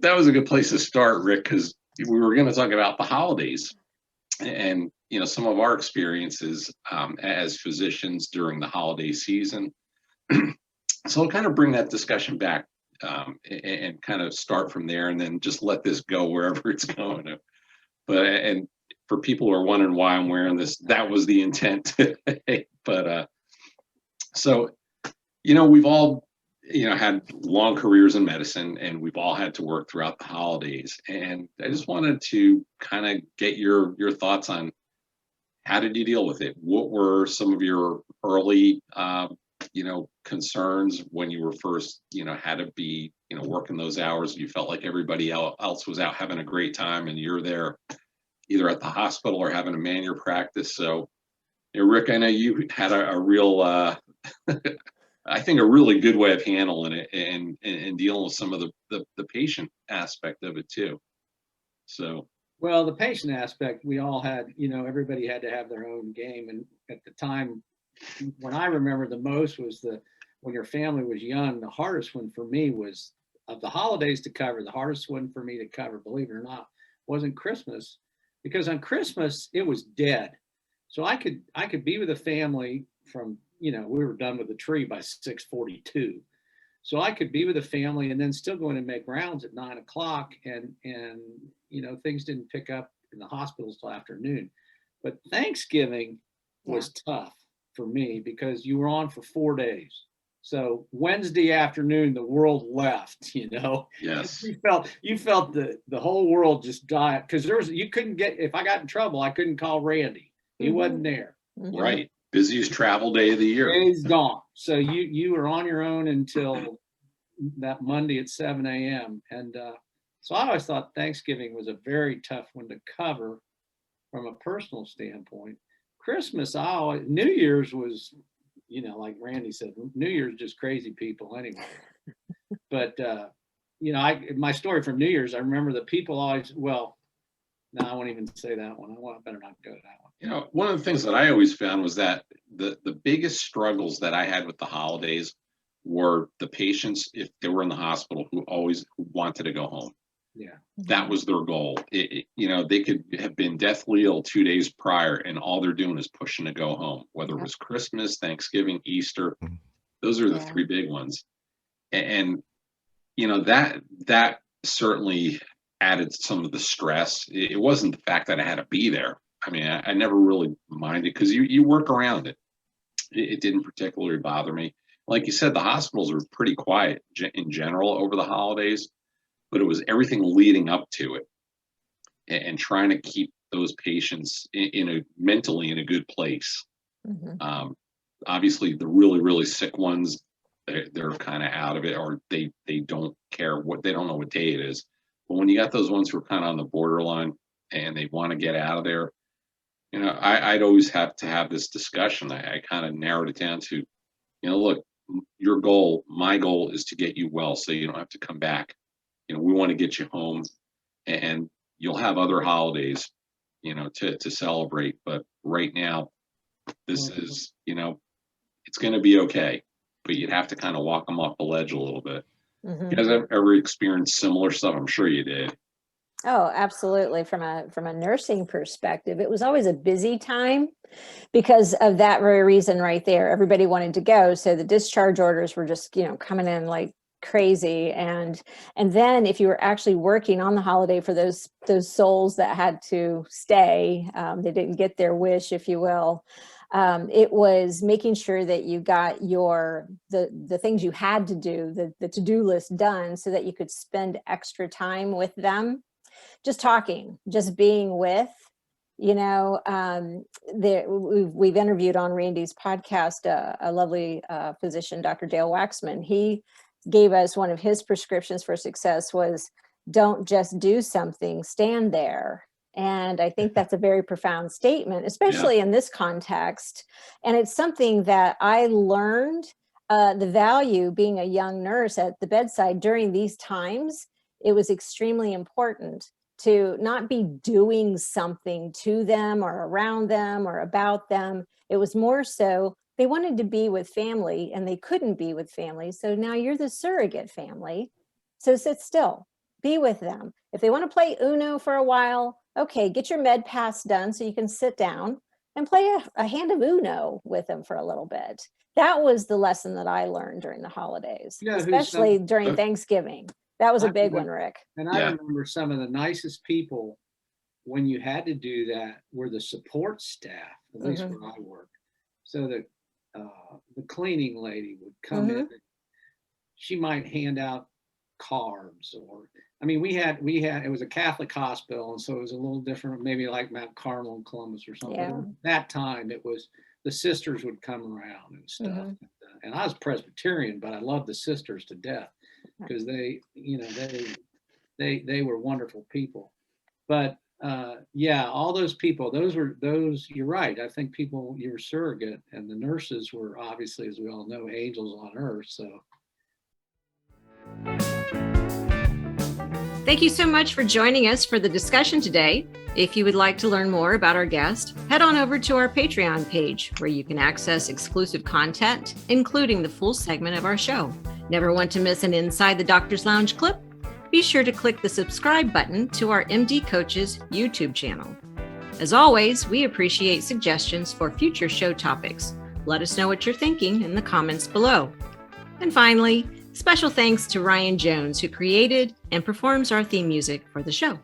that was a good place to start, Rick, because we were going to talk about the holidays and some of our experiences as physicians during the holiday season. So I'll kind of bring that discussion back and kind of start from there, and then just let this go wherever it's going. And for people who are wondering why I'm wearing this, that was the intent today. But so we've all had long careers in medicine, and we've all had to work throughout the holidays. And I just wanted to kind of get your thoughts on how did you deal with it? What were some of your early concerns when you were first had to be working those hours? You felt like everybody else was out having a great time, and you're there either at the hospital or having to man your practice. So Rick, I know you had a real I think a really good way of handling it and dealing with some of the patient aspect of it too. So well, the patient aspect, we all had, everybody had to have their own game. And at the time, when I remember the most was when your family was young, the hardest one for me was, of the holidays to cover, the hardest one for me to cover, believe it or not, wasn't Christmas, because on Christmas it was dead. So I could be with the family from, we were done with the tree by 6:42. So I could be with the family and then still going to make rounds at 9 o'clock, and things didn't pick up in the hospitals till afternoon. But Thanksgiving was tough for me because you were on for 4 days. So Wednesday afternoon, the world left, Yes. You felt the whole world just die, because you couldn't get, if I got in trouble, I couldn't call Randy. He wasn't there. Right. Busiest travel day of the year. He's gone. So you were on your own until that Monday at 7 a.m. And so I always thought Thanksgiving was a very tough one to cover from a personal standpoint. Christmas, New Year's was, like Randy said, New Year's just crazy people anyway. But my story from New Year's, I remember the people always, no, I won't even say that one. I better not go to that one. One of the things that I always found was that the biggest struggles that I had with the holidays were the patients, if they were in the hospital, who wanted to go home. Yeah. That was their goal. They could have been deathly ill 2 days prior, and all they're doing is pushing to go home, whether it was Christmas, Thanksgiving, Easter. Those are the three big ones. And that certainly added some of the stress. It wasn't the fact that I had to be there. I mean, I never really minded, because you work around it. It didn't particularly bother me. Like you said, the hospitals were pretty quiet in general over the holidays, but it was everything leading up to it, and trying to keep those patients mentally in a good place. Obviously, the really, really sick ones, they're kind of out of it, or they don't care they don't know what day it is. But when you got those ones who are kind of on the borderline and they want to get out of there, I'd always have to have this discussion. I kind of narrowed it down to, look, my goal is to get you well, so you don't have to come back. We want to get you home, and you'll have other holidays, to celebrate. But right now, this is, it's going to be okay. But you'd have to kind of walk them off the ledge a little bit. You guys ever experienced similar stuff? I'm sure you did. Oh, absolutely. From a nursing perspective, it was always a busy time because of that very reason right there. Everybody wanted to go. So the discharge orders were just, coming in like crazy. And then if you were actually working on the holiday for those souls that had to stay, they didn't get their wish, if you will. It was making sure that you got the things you had to do, the to-do list done, so that you could spend extra time with them. Just talking, just being with, we've interviewed on Randy's podcast a lovely physician, Dr. Dale Waxman. He gave us one of his prescriptions for success was, don't just do something, stand there. And I think that's a very profound statement, especially in this context. And it's something that I learned the value being a young nurse at the bedside during these times. It was extremely important to not be doing something to them or around them or about them. It was more so they wanted to be with family and they couldn't be with family. So now you're the surrogate family. So sit still. be with them. If they want to play Uno for a while, okay, get your med pass done so you can sit down and play a hand of Uno with them for a little bit. That was the lesson that I learned during the holidays, You know who's especially during Thanksgiving. That was a big one, Rick. And I Yeah. remember some of the nicest people when you had to do that were the support staff, at least where I worked. So the cleaning lady would come in. And she might hand out cards, or I mean, we had it was a Catholic hospital, and so it was a little different, maybe like Mount Carmel in Columbus or something. Yeah. At that time, it was the sisters would come around and stuff. And I was Presbyterian, but I loved the sisters to death because they, you know, they were wonderful people. But yeah, all those people, those, you're right. I think people, you were surrogate, and the nurses were obviously, as we all know, angels on earth. So. Thank you so much for joining us for the discussion today. If you would like to learn more about our guest, head on over to our Patreon page, where you can access exclusive content, including the full segment of our show. Never want to miss an Inside the Doctor's Lounge clip? Be sure to click the subscribe button to our MD Coaches YouTube channel. As always, we appreciate suggestions for future show topics. Let us know what you're thinking in the comments below. And finally, special thanks to Ryan Jones, who created and performs our theme music for the show.